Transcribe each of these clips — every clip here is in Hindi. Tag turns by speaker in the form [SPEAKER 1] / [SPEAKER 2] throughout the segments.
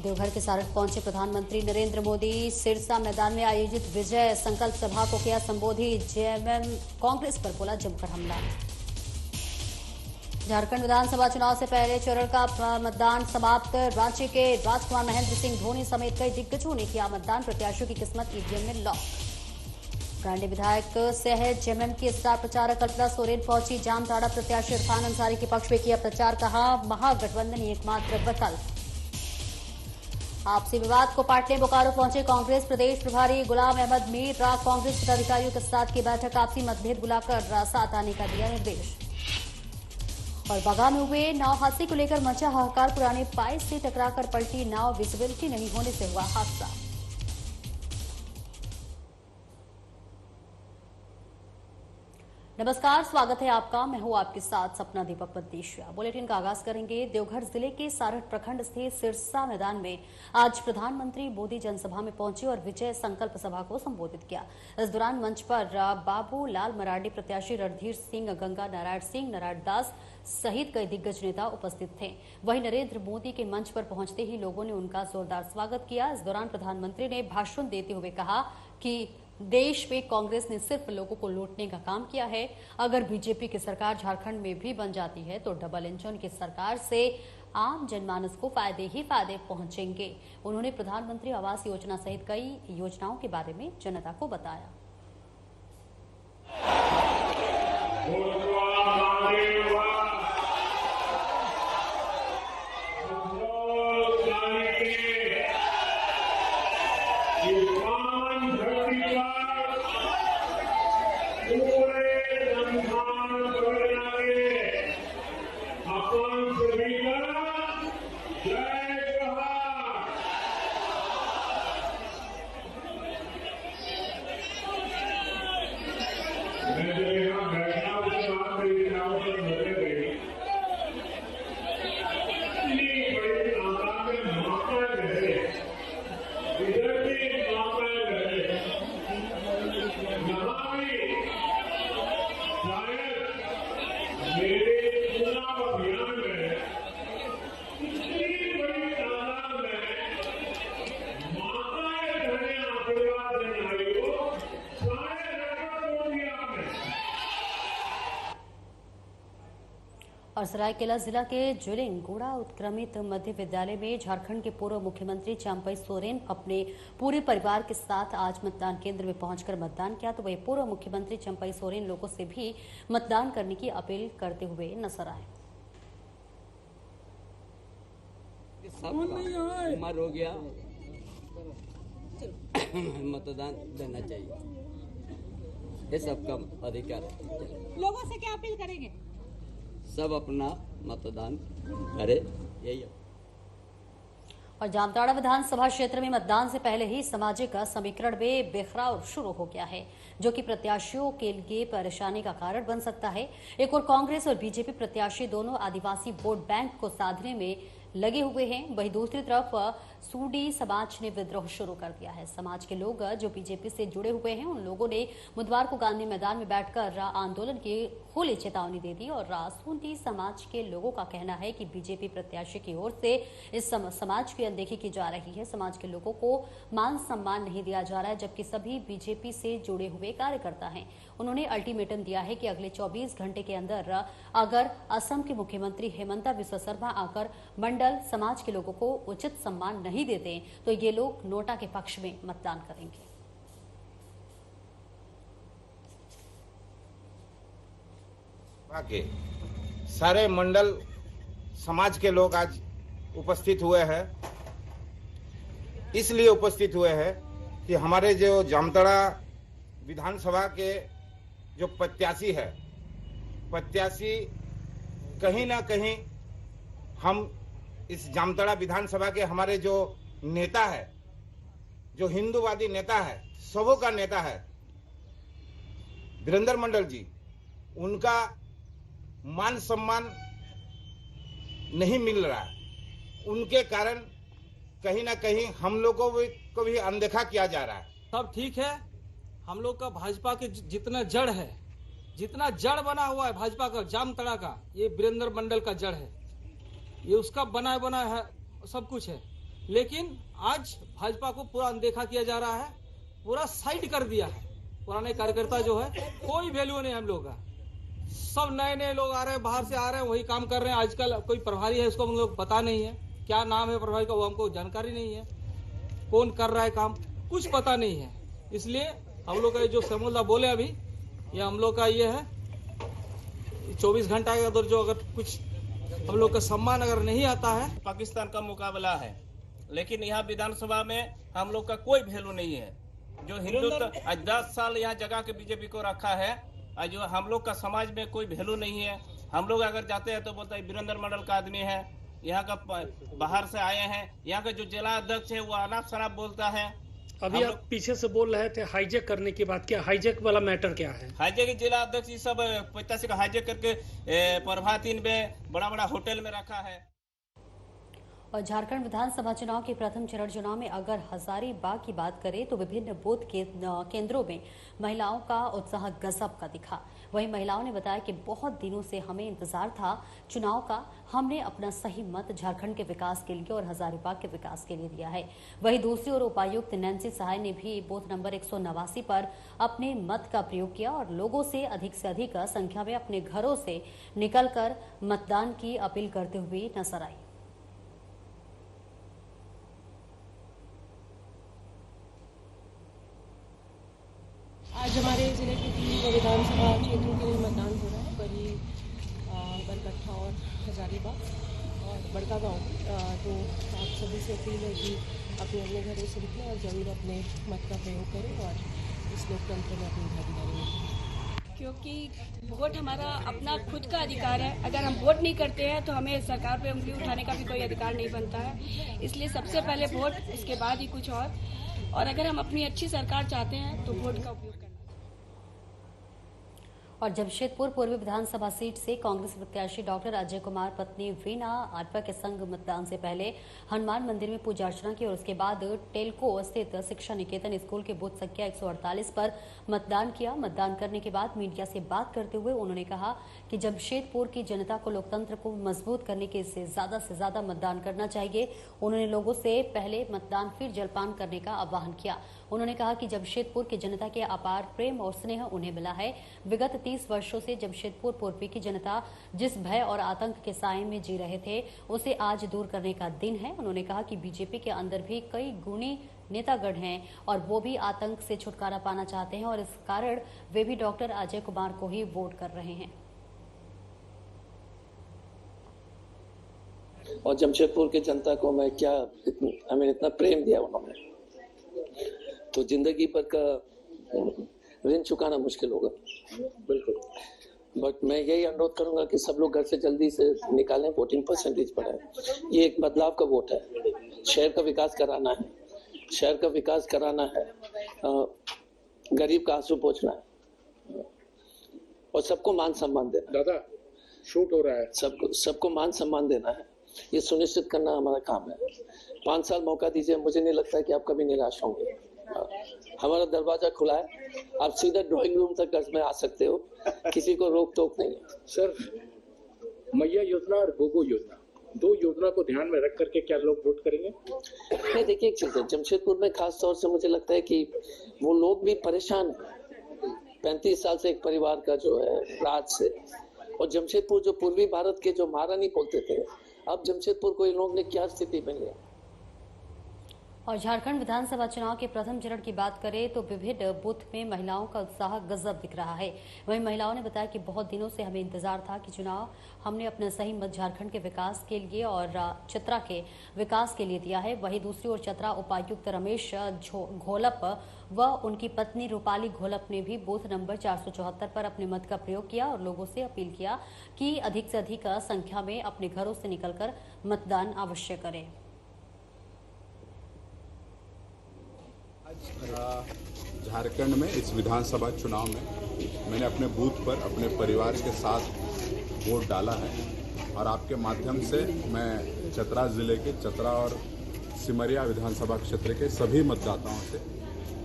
[SPEAKER 1] देवघर के सारठ पहुंचे प्रधानमंत्री नरेंद्र मोदी। सिरसा मैदान में आयोजित विजय संकल्प सभा को किया संबोधित। जेएमएम कांग्रेस पर बोला जमकर हमला। झारखंड विधानसभा चुनाव से पहले चरण का मतदान समाप्त। रांची के राजकुमार महेंद्र सिंह धोनी समेत कई दिग्गजों ने किया मतदान। प्रत्याशियों की किस्मत ईवीएम में लॉक। ब्रांडी विधायक से है जेएमएम की स्टार प्रचारक कल्पना सोरेन पहुंची। जामताड़ा प्रत्याशी इरफान अंसारी के पक्ष में किया प्रचार। कहा महागठबंधन ही एकमात्र विकल्प। आपसी विवाद को पाटने बोकारो पहुंचे कांग्रेस प्रदेश प्रभारी गुलाम अहमद मीर। कांग्रेस पदाधिकारियों के साथ की बैठक। आपसी मतभेद बुलाकर साथ आने का दिया निर्देश। और बगा में हुए नाव हादसे को लेकर मचा हाहाकार। पुराने पाए से टकराकर पलटी नाव। विजिबिलिटी नहीं होने से हुआ हादसा। नमस्कार, स्वागत है आपका। मैं हूं आपके साथ सपना दीपक बद्देशिया। बुलेटिन का आगाज करेंगे। देवघर जिले के सारठ प्रखंड स्थित सिरसा मैदान में आज प्रधानमंत्री मोदी जनसभा में पहुंचे और विजय संकल्प सभा को संबोधित किया। इस दौरान मंच पर बाबू लाल मरांडी प्रत्याशी रणधीर सिंह, गंगा नारायण सिंह, नारायण दास सहित कई दिग्गज नेता उपस्थित थे। वहीं नरेंद्र मोदी के मंच पर पहुंचते ही लोगों ने उनका जोरदार स्वागत किया। इस दौरान प्रधानमंत्री ने भाषण देते हुए कहा कि देश में कांग्रेस ने सिर्फ लोगों को लूटने का काम किया है। अगर बीजेपी की सरकार झारखंड में भी बन जाती है तो डबल इंजन की सरकार से आम जनमानस को फायदे ही फायदे पहुंचेंगे। उन्होंने प्रधानमंत्री आवास योजना सहित कई योजनाओं के बारे में जनता को बताया। और सरायकेला जिला के जुलिंगोड़ा उत्क्रमित मध्य विद्यालय में झारखंड के पूर्व मुख्यमंत्री चंपई सोरेन अपने पूरे परिवार के साथ आज मतदान केंद्र में पहुंचकर मतदान किया। तो वही पूर्व मुख्यमंत्री चंपई सोरेन लोगों से भी मतदान करने की अपील करते हुए नजर आए।
[SPEAKER 2] उम्र हो गया, मतदान देना चाहिए, ये सबका अधिकार है।
[SPEAKER 3] लोगों से क्या अपील करेंगे?
[SPEAKER 2] सब अपना मतदान करे, यही है।
[SPEAKER 1] और जामताड़ा विधानसभा क्षेत्र में मतदान से पहले ही सामाजिक समीकरण में बिखराव शुरू हो गया है, जो कि प्रत्याशियों के लिए परेशानी का कारण बन सकता है। एक और कांग्रेस और बीजेपी प्रत्याशी दोनों आदिवासी वोट बैंक को साधने में लगे हुए हैं। वहीं दूसरी तरफ सूडी समाज ने विद्रोह शुरू कर दिया है। समाज के लोग जो बीजेपी से जुड़े हुए हैं, उन लोगों ने बुधवार को गांधी मैदान में बैठकर आंदोलन की खुली चेतावनी दे दी। और सूडी समाज के लोगों का कहना है कि बीजेपी प्रत्याशी की ओर से इस समाज की अनदेखी की जा रही है। समाज के लोगों को मान सम्मान नहीं दिया जा रहा है, जबकि सभी बीजेपी से जुड़े हुए कार्यकर्ता हैं। उन्होंने अल्टीमेटम दिया है कि अगले 24 घंटे के अंदर अगर असम के मुख्यमंत्री हेमंता बिस्वा शर्मा आकर मंडल समाज के लोगों को उचित सम्मान नहीं देते तो ये लोग नोटा के पक्ष में मतदान करेंगे।
[SPEAKER 4] के सारे मंडल समाज के लोग आज उपस्थित हुए हैं। इसलिए उपस्थित हुए हैं कि हमारे जो जामताड़ा विधानसभा के जो प्रत्याशी है, प्रत्याशी कहीं ना कहीं हम इस जामताड़ा विधानसभा के हमारे जो नेता है, जो हिंदूवादी नेता है, सबों का नेता है वीरेंद्र मंडल जी, उनका मान सम्मान नहीं मिल रहा है। उनके कारण कहीं ना कहीं हम लोगों को भी अनदेखा किया जा रहा है।
[SPEAKER 5] सब ठीक है, हम लोग का भाजपा के जितना जड़ है, जितना जड़ बना हुआ है भाजपा का जामताड़ा का, ये वीरेंद्र मंडल का जड़ है, ये उसका बना है, सब कुछ है। लेकिन आज भाजपा को पूरा अनदेखा किया जा रहा है, पूरा साइड कर दिया है। पुराने कार्यकर्ता जो है कोई वैल्यू नहीं हम लोग का, सब नए नए लोग आ रहे हैं, बाहर से आ रहे हैं, वही काम कर रहे हैं। आजकल कोई प्रभारी है उसको हम लोग पता नहीं है, क्या नाम है प्रभारी का वो हमको जानकारी नहीं है, कौन कर रहा है काम कुछ पता नहीं है। इसलिए हम लोग का जो समोलदा बोले अभी, ये हम लोग का ये है 24 घंटा के अंदर जो अगर कुछ हम लोग का सम्मान अगर नहीं आता है,
[SPEAKER 3] पाकिस्तान का मुकाबला है। लेकिन यहाँ विधानसभा में हम लोग का कोई वैल्यू नहीं है। जो हिंदुत्व आज 10 साल यहाँ जगह के बीजेपी को रखा है, जो हम लोग का समाज में कोई वैल्यू नहीं है। हम लोग अगर जाते हैं तो बोलते हैं वीरेंद्र मंडल का आदमी है, यहाँ का बाहर से आए हैं। यहाँ का जो जिला अध्यक्ष है वो अनाप शनाप बोलता है।
[SPEAKER 6] अभी आप पीछे से बोल रहे थे हाईजैक करने की बात, क्या हाईजैक वाला मैटर क्या है?
[SPEAKER 3] हाईजैक जिला अध्यक्ष ये सब 85 का हाईजैक करके प्रभातीन में बड़ा बड़ा होटल में रखा है।
[SPEAKER 1] और झारखंड विधानसभा चुनाव के प्रथम चरण चुनाव में अगर हजारीबाग की बात करें तो विभिन्न बूथ केंद्रों में महिलाओं का उत्साह गजब का दिखा। वहीं महिलाओं ने बताया कि बहुत दिनों से हमें इंतजार था चुनाव का, हमने अपना सही मत झारखंड के विकास के लिए और हजारीबाग के विकास के लिए दिया है। वहीं दूसरी ओर उपायुक्त नैन्सी सहाय ने भी बूथ नंबर 189 पर अपने मत का प्रयोग किया और लोगों से अधिक संख्या में अपने घरों से निकलकर मतदान की अपील करते हुए नजर आई।
[SPEAKER 7] आज हमारे जिले के 3 विधानसभा क्षेत्रों के लिए मतदान हो रहा है, बड़ी बरकट्ठा और हजारीबाग और बड़का गाँव। तो आप सभी से अपील है कि अपने अपने घरों से निकलें और ज़रूर अपने मत का प्रयोग करें और इस लोकतंत्र में अपनी भागीदारी दें।
[SPEAKER 8] क्योंकि वोट हमारा अपना खुद का अधिकार है। अगर हम वोट नहीं करते हैं तो हमें सरकार पे उंगली उठाने का भी कोई अधिकार नहीं बनता है। इसलिए सबसे पहले वोट, उसके बाद ही कुछ और अगर हम अपनी अच्छी सरकार चाहते हैं तो वोट का उपयोग करना।
[SPEAKER 1] और जमशेदपुर पूर्वी विधानसभा सीट से कांग्रेस प्रत्याशी डॉक्टर अजय कुमार पत्नी वीना आटवा के संग मतदान से पहले हनुमान मंदिर में पूजा अर्चना की और उसके बाद टेलको स्थित शिक्षा निकेतन स्कूल के बूथ संख्या 148 पर मतदान किया। मतदान करने के बाद मीडिया से बात करते हुए उन्होंने कहा कि जमशेदपुर की जनता को लोकतंत्र को मजबूत करने के से ज्यादा मतदान करना चाहिए। उन्होंने लोगों से पहले मतदान फिर जलपान करने का आह्वान किया। उन्होंने कहा कि जमशेदपुर की जनता के अपार प्रेम और स्नेह उन्हें मिला है। विगत 30 वर्षों से जमशेदपुर पूर्वी की जनता जिस भय और आतंक के साए में जी रहे थे उसे आज दूर करने का दिन है। उन्होंने कहा कि बीजेपी के अंदर भी कई गुणी नेतागण हैं और वो भी आतंक से छुटकारा पाना चाहते हैं और इस कारण वे भी डॉक्टर अजय कुमार को ही वोट कर रहे हैं।
[SPEAKER 9] और जमशेदपुर की जनता को मैं हमें इतना प्रेम दिया उन्होंने, तो जिंदगी भर का ऋण चुकाना मुश्किल होगा। बिल्कुल, बट मैं यही अनुरोध करूंगा कि सब लोग घर से जल्दी से निकालें, वोटिंग परसेंटेज बढ़ाएं। ये एक बदलाव का वोट है, शहर का विकास कराना है, शहर का विकास कराना है, गरीब का आंसू पोंछना है और सबको मान सम्मान देना। दादा शूट हो रहा है, सबको मान सम्मान देना है, ये सुनिश्चित करना हमारा काम है। 5 साल मौका दीजिए, मुझे नहीं लगता कि आप कभी निराश होंगे। हमारा दरवाजा खुला है, आप सीधा ड्राइंग रूम तक घर में आ सकते हो, किसी को रोक टोक नहीं है।
[SPEAKER 10] सर, मैया योजना और गोगो योजना, 2 योजना को ध्यान में रख करके क्या लोग वोट करेंगे?
[SPEAKER 9] नहीं, देखिए एक चीज है, जमशेदपुर में खास तौर से मुझे लगता है कि वो लोग भी परेशान हैं 35 साल से एक परिवार का जो है राज से। और जमशेदपुर जो पूर्वी भारत के जो महारानी बोलते थे, अब जमशेदपुर को इन लोगों ने क्या स्थिति बनी है।
[SPEAKER 1] और झारखंड विधानसभा चुनाव के प्रथम चरण की बात करें तो विभिन्न बूथ में महिलाओं का उत्साह गजब दिख रहा है। वहीं महिलाओं ने बताया कि बहुत दिनों से हमें इंतजार था कि चुनाव हमने अपना सही मत झारखंड के विकास के लिए और चतरा के विकास के लिए दिया है। वहीं दूसरी ओर चतरा उपायुक्त रमेश घोलप व उनकी पत्नी रूपाली घोलप ने भी बूथ नंबर 474 पर अपने मत का प्रयोग किया और लोगों से अपील किया कि अधिक से अधिक संख्या में अपने घरों से निकलकर मतदान अवश्य करें।
[SPEAKER 11] झारखंड में इस विधानसभा चुनाव में मैंने अपने बूथ पर अपने परिवार के साथ वोट डाला है और आपके माध्यम से मैं चतरा जिले के चतरा और सिमरिया विधानसभा क्षेत्र के सभी मतदाताओं से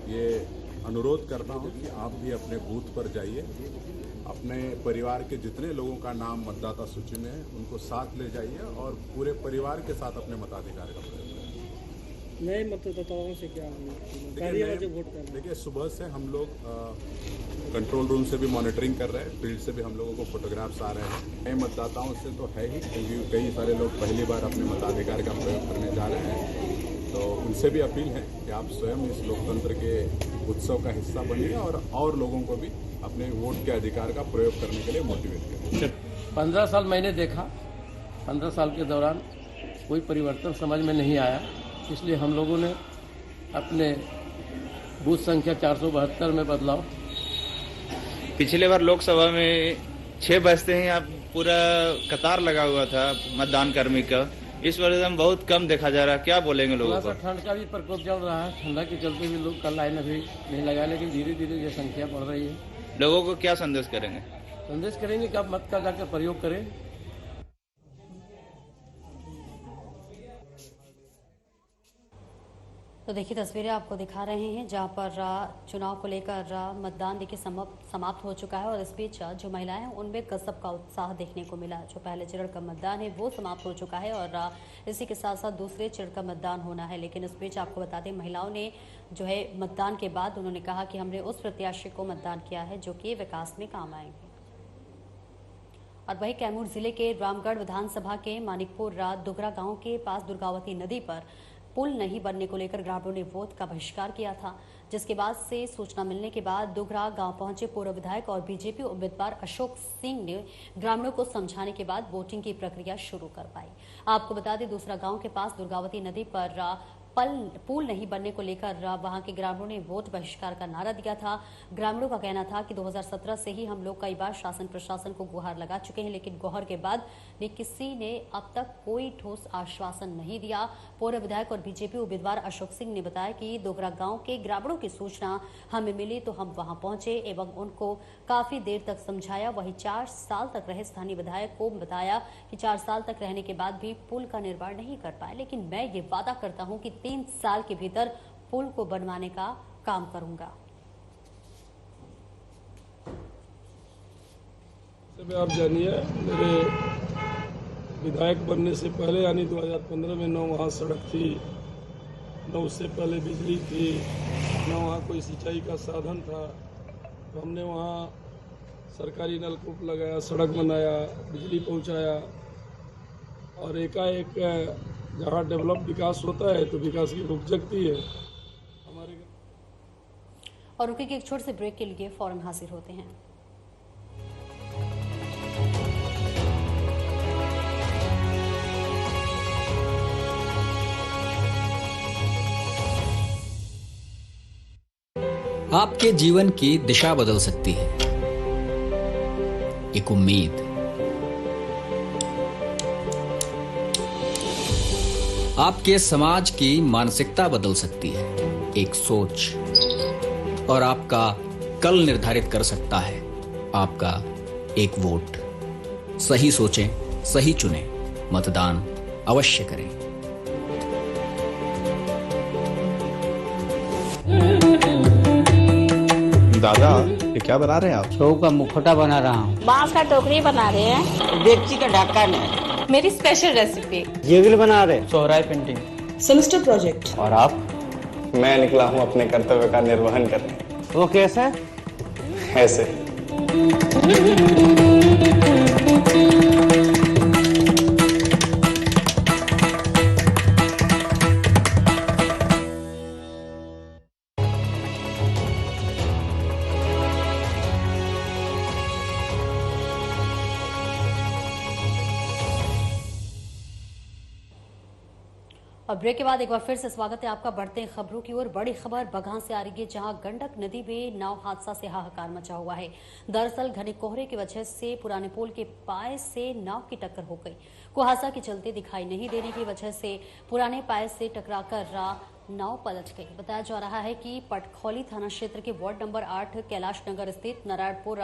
[SPEAKER 11] ये अनुरोध करता हूं कि आप भी अपने बूथ पर जाइए, अपने परिवार के जितने लोगों का नाम मतदाता सूची में है उनको साथ ले जाइए और पूरे परिवार के साथ अपने मताधिकार का प्रयोग करें।
[SPEAKER 6] नए मतदाताओं से क्या
[SPEAKER 11] देखिए सुबह से हम लोग कंट्रोल रूम से भी मॉनिटरिंग कर रहे हैं, फील्ड से भी हम लोगों को फोटोग्राफ्स आ रहे हैं। नए मतदाताओं से तो है ही, क्योंकि कई सारे लोग पहली बार अपने मताधिकार का प्रयोग करने जा रहे हैं, तो उनसे भी अपील है कि आप स्वयं इस लोकतंत्र के उत्सव का हिस्सा बनिए और लोगों को भी अपने वोट के अधिकार का प्रयोग करने के लिए मोटिवेट करें।
[SPEAKER 12] 15 साल मैंने देखा, 15 साल के दौरान कोई परिवर्तन समझ में नहीं आया, इसलिए हम लोगों ने अपने बूथ संख्या 472 में बदलाव।
[SPEAKER 13] पिछले बार लोकसभा में 6 बजते ही आप पूरा कतार लगा हुआ था मतदान कर्मी का, इस बार एकदम बहुत कम देखा जा रहा है, क्या बोलेंगे लोगों को?
[SPEAKER 12] ठंड का भी प्रकोप चल रहा है, ठंडा के चलते भी लोग कल लाइन अभी नहीं लगाए, लेकिन धीरे धीरे ये संख्या बढ़ रही है।
[SPEAKER 13] लोगों को क्या संदेश करेंगे?
[SPEAKER 12] संदेश करेंगे कि आप मत का जाकर प्रयोग करें।
[SPEAKER 1] तो देखिए तस्वीरें आपको दिखा रहे हैं जहां पर चुनाव को लेकर मतदान देखिए समाप्त हो चुका है और इस बीच जो महिलाएं हैं उनमें गजब का उत्साह देखने को मिला। जो पहले चरण का मतदान है वो समाप्त हो चुका है और इसी के साथ साथ दूसरे चरण का मतदान होना है, लेकिन इस बीच आपको बता दें महिलाओं ने जो है मतदान के बाद उन्होंने कहा कि हमने उस प्रत्याशी को मतदान किया है जो कि विकास में काम आएंगे। और वही कैमूर जिले के रामगढ़ विधानसभा के मानिकपुर दुगरा गांव के पास दुर्गावती नदी पर पुल नहीं बनने को लेकर ग्रामीणों ने वोट का बहिष्कार किया था, जिसके बाद से सूचना मिलने के बाद दुगरा गांव पहुंचे पूर्व विधायक और बीजेपी उम्मीदवार अशोक सिंह ने ग्रामीणों को समझाने के बाद वोटिंग की प्रक्रिया शुरू कर पाई। आपको बता दें दूसरा गांव के पास दुर्गावती नदी पर पुल नहीं बनने को लेकर वहां के ग्रामीणों ने वोट बहिष्कार का नारा दिया था। ग्रामीणों का कहना था कि 2017 से ही हम लोग कई बार शासन प्रशासन को गुहार लगा चुके हैं, लेकिन गुहार के बाद किसी ने अब तक कोई ठोस आश्वासन नहीं दिया। पूर्व विधायक और बीजेपी उम्मीदवार अशोक सिंह ने बताया कि दोगरा गांव के ग्रामीणों की सूचना हमें मिली तो हम वहां पहुंचे एवं उनको काफी देर तक समझाया। वहीं 4 साल तक रहे स्थानीय विधायक को बताया कि 4 साल तक रहने के बाद भी पुल का निर्माण नहीं कर पाए, लेकिन मैं ये वादा करता हूं कि 3 साल के भीतर पुल को बनवाने का काम करूंगा।
[SPEAKER 14] आप जानिए मेरे विधायक बनने से पहले यानी 2015 में न वहाँ सड़क थी, न उससे पहले बिजली थी, न वहाँ कोई सिंचाई का साधन था। तो हमने वहाँ सरकारी नलकूप लगाया, सड़क बनाया, बिजली पहुँचाया और एकाएक जहाँ डेवलप विकास होता है तो विकास की रुक जगती है हमारे।
[SPEAKER 1] और रुके के एक छोटे से ब्रेक के लिए फौरन हाजिर होते हैं।
[SPEAKER 15] आपके जीवन की दिशा बदल सकती है, एक उम्मीद, आपके समाज की मानसिकता बदल सकती है, एक सोच, और आपका कल निर्धारित कर सकता है आपका एक वोट। सही सोचें, सही चुनें, मतदान अवश्य करें।
[SPEAKER 16] दादा ये क्या बना रहे हैं आप?
[SPEAKER 17] छो का मुखौटा बना रहा हूँ।
[SPEAKER 18] बांस का टोकरी बना रहे हैं।
[SPEAKER 17] डेगची का ढक्कन है।
[SPEAKER 18] मेरी स्पेशल रेसिपी।
[SPEAKER 17] जेगल बना रहे। सोहराय पेंटिंग।
[SPEAKER 18] Semester project.
[SPEAKER 16] और आप? मैं निकला हूँ अपने कर्तव्य का निर्वहन करने।
[SPEAKER 17] वो कैसे?
[SPEAKER 16] ऐसे।
[SPEAKER 1] और ब्रेक के बाद एक बार फिर से स्वागत है आपका। बढ़ते हैं खबरों की ओर। बड़ी खबर बगहां से आ रही है, जहां गंडक नदी में नाव हादसा से हाहाकार मचा हुआ है। दरअसल घने कोहरे की वजह से पुराने पुल के पाए से नाव की टक्कर हो गई। कुहासा के चलते दिखाई नहीं देने की वजह से पुराने पाए से टकराकर नाव पलट गई। बताया जा रहा है कि पटखौली थाना क्षेत्र के वार्ड नंबर 8 कैलाश नगर स्थित नारायणपुर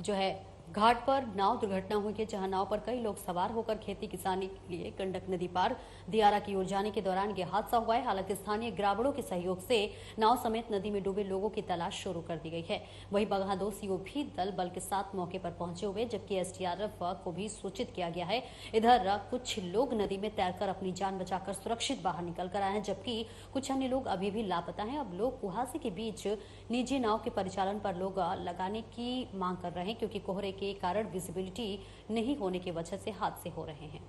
[SPEAKER 1] जो है घाट पर नाव दुर्घटना हुई है, जहां नाव पर कई लोग सवार होकर खेती किसानी के लिए गंडक नदी पार दियारा की ओर जाने के दौरान यह हादसा हुआ है। हालांकि स्थानीय ग्रामीणों के सहयोग से नाव समेत नदी में डूबे लोगों की तलाश शुरू कर दी गई है। वहीं बगहा 2 सीओ भी बल के साथ मौके पर पहुंचे हुए, जबकि एसडीआरएफ को भी सूचित किया गया है। इधर कुछ लोग नदी में तैरकर अपनी जान बचाकर सुरक्षित बाहर निकल कर आए हैं, जबकि कुछ अन्य लोग अभी भी लापता हैं। अब लोग कुहासे के बीच निजी नाव के परिचालन पर लोग लगाने की मांग कर रहे हैं, क्योंकि कोहरे के कारण विजिबिलिटी नहीं होने की वजह से हादसे हो रहे हैं।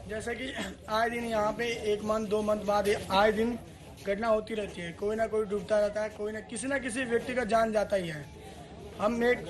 [SPEAKER 19] जैसे कि आए दिन यहाँ पे 1 मंथ 2 मंथ बाद आए दिन घटना होती रहती है, कोई ना कोई डूबता रहता है, कोई ना किसी व्यक्ति का जान जाता ही है। हम एक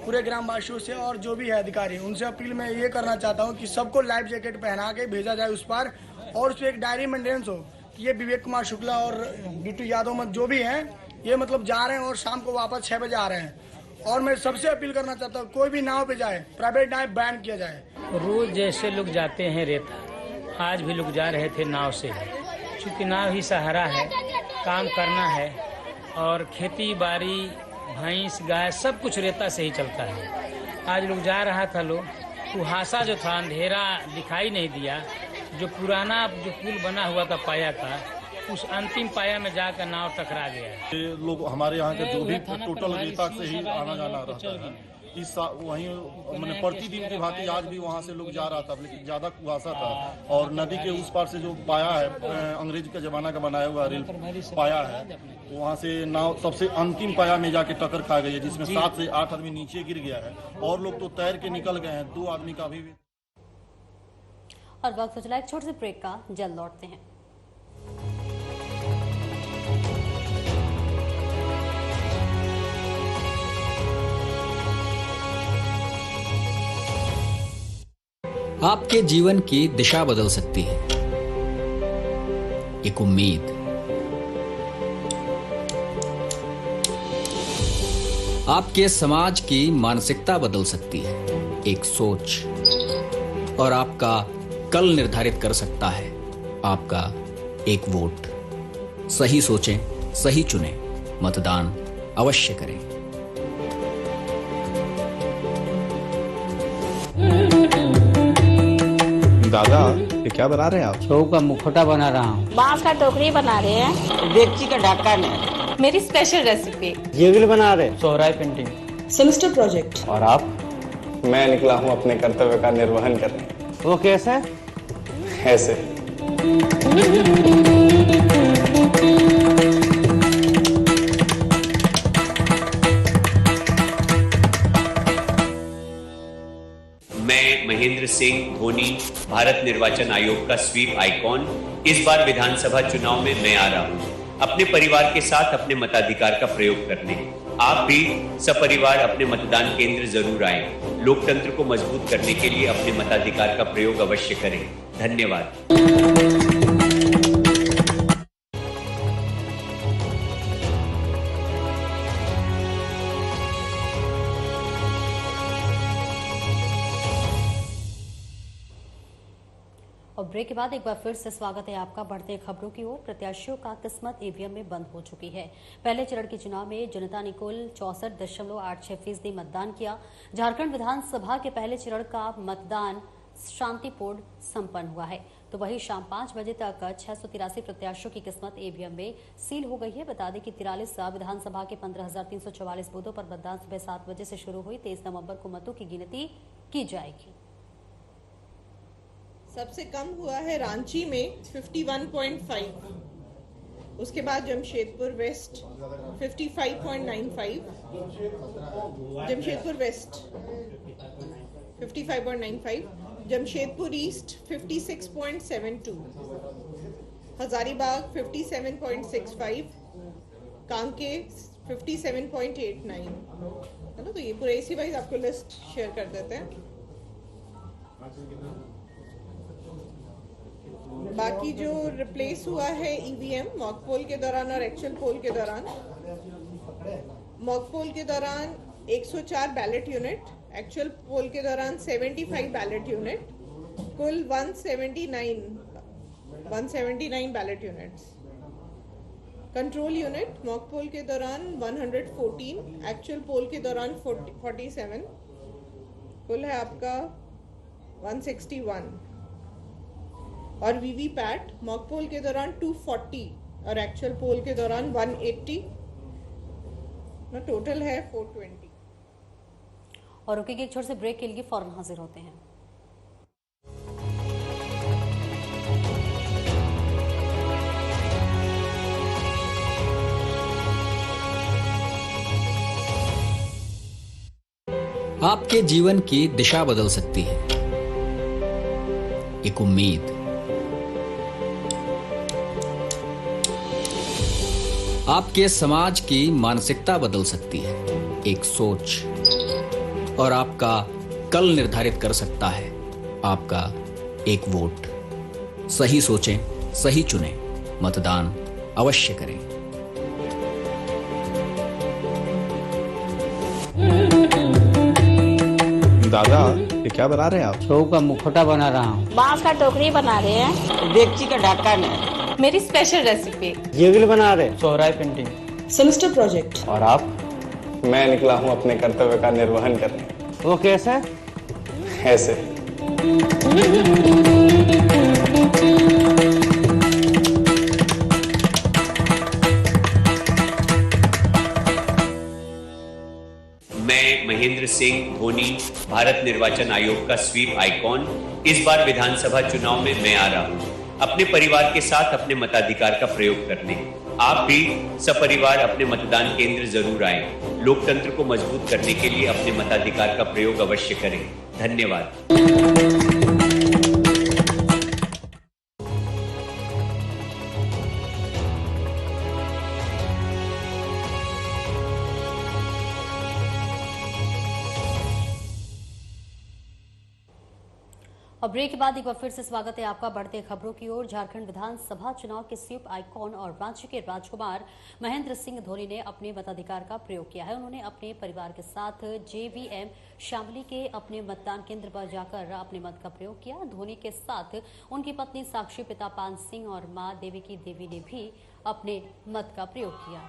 [SPEAKER 19] पूरे ग्रामवासियों से और जो भी है अधिकारी, उनसे अपील मैं ये करना चाहता हूँ कि सबको लाइफ जैकेट पहना के भेजा जाए उस पार, और उस पर एक डायरी मेंटेनेंस हो कि ये विवेक कुमार शुक्ला और बिट्टू यादव मत जो भी हैं, ये मतलब जा रहे हैं और शाम को वापस 6 बजे आ रहे हैं। और मैं सबसे अपील करना चाहता हूँ, कोई भी नाव पे जाए, प्राइवेट नाव बैन किया जाए।
[SPEAKER 20] रोज जैसे लोग जाते हैं रेता, आज भी लोग जा रहे थे नाव से, क्योंकि नाव ही सहारा है, काम करना है और खेती बाड़ी भैंस गाय सब कुछ रेता से ही चलता है। आज लोग जा रहा था, लोग कुहासा जो था, अंधेरा दिखाई नहीं दिया, जो पुराना जो पुल बना हुआ था पाया का, उस अंतिम पाया में जाकर नाव टकरा गया।
[SPEAKER 21] लोग हमारे यहाँ के जो भी टोटल रेता से ही आना जाना रहता है, इस वहीं मैंने प्रतिदिन की भांति आज भी वहाँ से लोग जा रहा था, लेकिन ज्यादा कुहासा था और नदी के उस पार से जो पाया है, अंग्रेज के जमाना का बनाया हुआ रेल पाया है, तो वहाँ से नाव सबसे अंतिम पाया में जाके टक्कर खा गई है, जिसमें 7 से 8 आदमी नीचे गिर गया है और लोग तो तैर के निकल गए हैं, 2 आदमी का भी।
[SPEAKER 1] और वक्त चला एक छोटे से ब्रेक का, जल्द लौटते हैं।
[SPEAKER 15] आपके जीवन की दिशा बदल सकती है। एक उम्मीद, आपके समाज की मानसिकता बदल सकती है। एक सोच, और आपका कल निर्धारित कर सकता है आपका एक वोट। सही सोचें, सही चुनें, मतदान अवश्य करें।
[SPEAKER 16] दादा, ये क्या बना रहे हैं आप?
[SPEAKER 17] छऊ का मुखौटा बना रहा हूँ।
[SPEAKER 18] बांस का टोकरी बना रहे हैं।
[SPEAKER 17] डेगची का ढक्कन है।
[SPEAKER 18] मेरी स्पेशल रेसिपी।
[SPEAKER 17] जेबिल बना रहे। सोहराई पेंटिंग।
[SPEAKER 18] Semester project.
[SPEAKER 16] और आप? मैं निकला हूँ अपने कर्तव्य का निर्वहन करने।
[SPEAKER 17] वो कैसे?
[SPEAKER 16] ऐसे।
[SPEAKER 22] मैं महेंद्र सिंह धोनी, भारत निर्वाचन आयोग का स्वीप आइकॉन, इस बार विधानसभा चुनाव में मैं आ रहा हूं अपने परिवार के साथ अपने मताधिकार का प्रयोग करने। आप भी सपरिवार अपने मतदान केंद्र जरूर आएं। लोकतंत्र को मजबूत करने के लिए अपने मताधिकार का प्रयोग अवश्य करें। धन्यवाद।
[SPEAKER 1] और ब्रेक के बाद एक बार फिर से स्वागत है आपका। बढ़ते खबरों की ओर। प्रत्याशियों का किस्मत ईवीएम में बंद हो चुकी है। पहले चरण के चुनाव में जनता ने कुल 64.86% मतदान किया। झारखंड विधानसभा के पहले चरण का मतदान शांतिपूर्ण संपन्न हुआ है, तो वही शाम 5 बजे तक 683 प्रत्याशियों की किस्मत ईवीएम में सील हो गई है। बता दें कि 43 विधानसभा के 15,344 बूथों पर मतदान सुबह 7 बजे से शुरू हुई। 23 नवंबर को मतों की गिनती की जाएगी।
[SPEAKER 23] सबसे कम हुआ है रांची में 51.5, उसके बाद Jamshedpur west 55.95, Jamshedpur west 55.95, Jamshedpur east 56.72, Hazaribagh 57.65, Kanke 57.89। है ना, तो ये पूरे इसी वाइज आपको लिस्ट शेयर कर देते हैं। बाकी जो रिप्लेस हुआ है ईवीएम मॉक पोल के दौरान और एक्चुअल पोल के दौरान, मॉक पोल के दौरान 104 बैलेट यूनिट, एक्चुअल पोल के दौरान 75 बैलेट यूनिट, कुल 179 ballot units. Control unit mock poll के दौरान 114, एक्चुअल पोल के दौरान 47, कुल है आपका 161। और वीवीपैट मॉक पोल के दौरान 240 और एक्चुअल पोल के दौरान 180, टोटल है 420।
[SPEAKER 1] और रुकेंगे एक छोटे से ब्रेक के लिए, फौरन हाजिर होते हैं।
[SPEAKER 15] आपके जीवन की दिशा बदल सकती है एक उम्मीद, आपके समाज की मानसिकता बदल सकती है एक सोच, और आपका कल निर्धारित कर सकता है आपका एक वोट। सही सोचें, सही चुनें, मतदान अवश्य करें।
[SPEAKER 16] दादा ये क्या बना रहे हैं आप?
[SPEAKER 17] छऊ का मुखौटा बना रहा हूँ।
[SPEAKER 18] बांस का टोकरी बना रहे हैं।
[SPEAKER 17] डेगची का ढक्कन है।
[SPEAKER 18] मेरी स्पेशल रेसिपी।
[SPEAKER 17] जेगल बना रहे। सोहराई पेंटिंग।
[SPEAKER 18] Semester project.
[SPEAKER 16] और आप? मैं निकला हूँ अपने कर्तव्य का निर्वहन करने।
[SPEAKER 17] वो कैसे?
[SPEAKER 16] ऐसे।
[SPEAKER 22] मैं महेंद्र सिंह धोनी, भारत निर्वाचन आयोग का स्वीप आइकॉन, इस बार विधानसभा चुनाव में मैं आ रहा हूँ अपने परिवार के साथ अपने मताधिकार का प्रयोग करने। आप भी सपरिवार अपने मतदान केंद्र जरूर आएं। लोकतंत्र को मजबूत करने के लिए अपने मताधिकार का प्रयोग अवश्य करें। धन्यवाद।
[SPEAKER 1] और ब्रेक के बाद एक बार फिर से स्वागत है आपका। बढ़ते खबरों की ओर। झारखंड विधानसभा चुनाव के स्वीप आइकॉन और रांची के राजकुमार महेंद्र सिंह धोनी ने अपने मताधिकार का प्रयोग किया है। उन्होंने अपने परिवार के साथ जेवीएम शामली के अपने मतदान केंद्र पर जाकर अपने मत का प्रयोग किया। धोनी के साथ उनकी पत्नी साक्षी, पिता पान सिंह और मां देविकी देवी ने भी अपने मत का प्रयोग किया।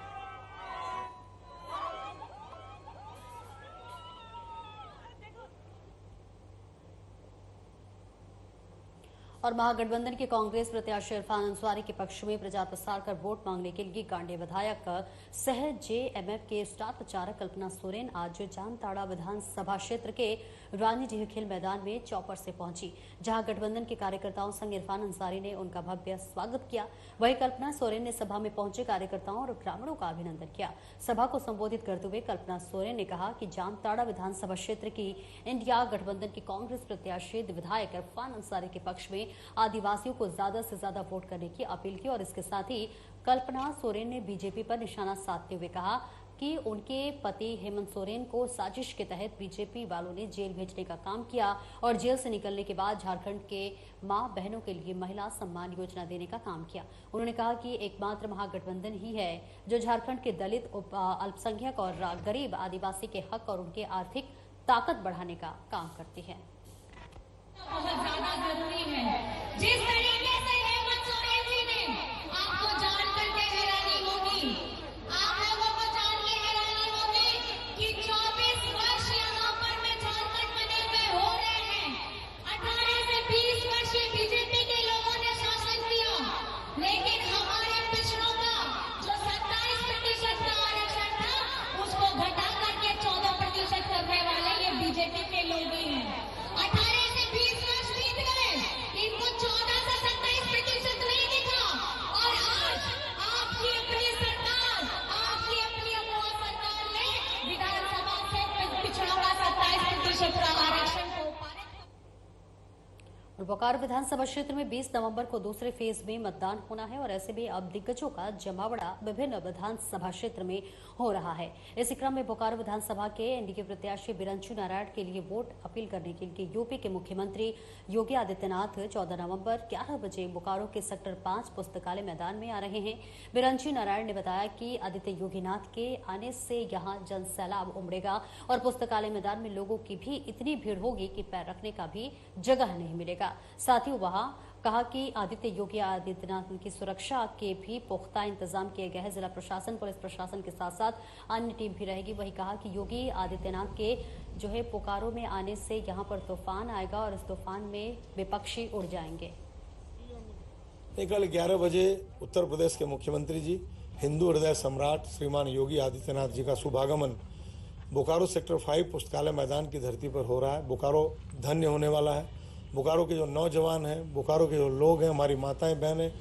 [SPEAKER 1] और महागठबंधन के कांग्रेस प्रत्याशी इरफान अंसारी के पक्ष में प्रचार प्रसार कर वोट मांगने के लिए गांडे विधायक सह जेएमएफ के स्टार प्रचारक कल्पना सोरेन आज जामताड़ा विधानसभा क्षेत्र के रानीडीह खेल मैदान में चौपर से पहुंची, जहां गठबंधन के कार्यकर्ताओं संग इरफान अंसारी ने उनका भव्य स्वागत किया। वहीं कल्पना सोरेन ने सभा में पहुंचे कार्यकर्ताओं और ग्रामीणों का अभिनंदन किया। सभा को संबोधित करते हुए कल्पना सोरेन ने कहा कि जामताड़ा विधानसभा क्षेत्र की इंडिया गठबंधन के कांग्रेस प्रत्याशी विधायक इरफान अंसारी के पक्ष में आदिवासियों को ज्यादा से ज्यादा वोट करने की अपील की। और इसके साथ ही कल्पना सोरेन ने बीजेपी पर निशाना साधते हुए कहा कि उनके पति हेमंत सोरेन को साजिश के तहत बीजेपी वालों ने जेल भेजने का काम किया और जेल से निकलने के बाद झारखंड के मां बहनों के लिए महिला सम्मान योजना देने का काम किया। उन्होंने कहा कि एकमात्र महागठबंधन ही है जो झारखंड के दलित, अल्पसंख्यक और गरीब आदिवासी के हक और उनके आर्थिक ताकत बढ़ाने का काम करती है।
[SPEAKER 2] बहुत ज्यादा जरूरी है। जिस तरीके से हेमंत सोरेन जी ने आपको जान करके हैरानी होगी, आप लोगों को जान के हैरानी होगी कि 24 वर्ष यहाँ पर में झारखंड बने हुए हो रहे हैं। 18 से 20 वर्ष बीजेपी के लोगों ने शासन किया, लेकिन हमारे पिछड़ों का जो 27% का आरक्षण था उसको घटा करके 14% करने वाले ये बीजेपी के लोग ही हैं। 18 से 20 वर्ष बीत गए, इनको 14 से 27% नहीं दिखा और आज आपकी अपनी सरकार, आपकी अपनी अगुआ सरकार ने विधानसभा से पिछड़ों का 27% का आरक्षण को
[SPEAKER 1] और बोकारो विधानसभा क्षेत्र में 20 नवंबर को दूसरे फेज में मतदान होना है और ऐसे में अब दिग्गजों का जमावड़ा विभिन्न विधानसभा क्षेत्र में हो रहा है। इसी क्रम में बोकारो विधानसभा के एनडीए प्रत्याशी बिरंचू नारायण के लिए वोट अपील करने के लिए यूपी के मुख्यमंत्री योगी आदित्यनाथ 14 नवंबर 11 बजे बोकारो के सेक्टर 5 पुस्तकालय मैदान में आ रहे हैं। बिरंचू नारायण ने बताया कि आदित्य योगीनाथ के आने से यहाँ जन सैलाब उमड़ेगा और पुस्तकालय मैदान में लोगों की भी इतनी भीड़ होगी कि पैर रखने का भी जगह नहीं मिलेगा। साथ ही वहां कहा कि आदित्य योगी आदित्यनाथ की सुरक्षा के भी पुख्ता इंतजाम किए गए हैं। जिला प्रशासन, पुलिस प्रशासन के साथ साथ अन्य टीम भी रहेगी। वही कहा कि योगी आदित्यनाथ के जो है बोकारो में आने से यहाँ पर तूफान आएगा और इस तूफान में विपक्षी उड़ जाएंगे।
[SPEAKER 3] कल 11 बजे उत्तर प्रदेश के मुख्यमंत्री जी, हिंदू हृदय सम्राट श्रीमान योगी आदित्यनाथ जी का शुभागमन बोकारो सेक्टर 5 पुस्तकालय मैदान की धरती पर हो रहा है। बोकारो धन्य होने वाला है। बोकारो के जो नौजवान हैं, बोकारो के जो लोग हैं, हमारी माताएं बहनें,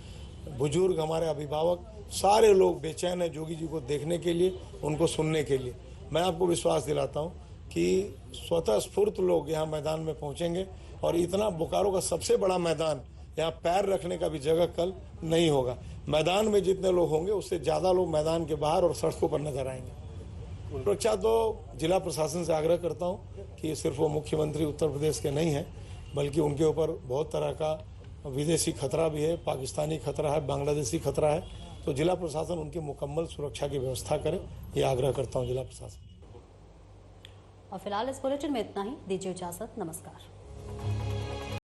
[SPEAKER 3] बुजुर्ग, हमारे अभिभावक, सारे लोग बेचैन हैं योगी जी को देखने के लिए, उनको सुनने के लिए। मैं आपको विश्वास दिलाता हूं कि स्वतः स्फूर्त लोग यहाँ मैदान में पहुंचेंगे और इतना बोकारो का सबसे बड़ा मैदान, यहाँ पैर रखने का भी जगह कल नहीं होगा। मैदान में जितने लोग होंगे उससे ज़्यादा लोग मैदान के बाहर और सड़कों पर नजर आएंगे। सुरक्षा तो जिला प्रशासन से आग्रह करता हूँ कि सिर्फ वो मुख्यमंत्री उत्तर प्रदेश के नहीं हैं, बल्कि उनके ऊपर बहुत तरह का विदेशी खतरा भी है, पाकिस्तानी खतरा है, बांग्लादेशी खतरा है। तो जिला प्रशासन उनकी मुकम्मल सुरक्षा की व्यवस्था करे, ये आग्रह करता हूँ जिला प्रशासन।
[SPEAKER 1] और फिलहाल इस बुलेटिन में इतना ही। दीजिए इजाजत। नमस्कार।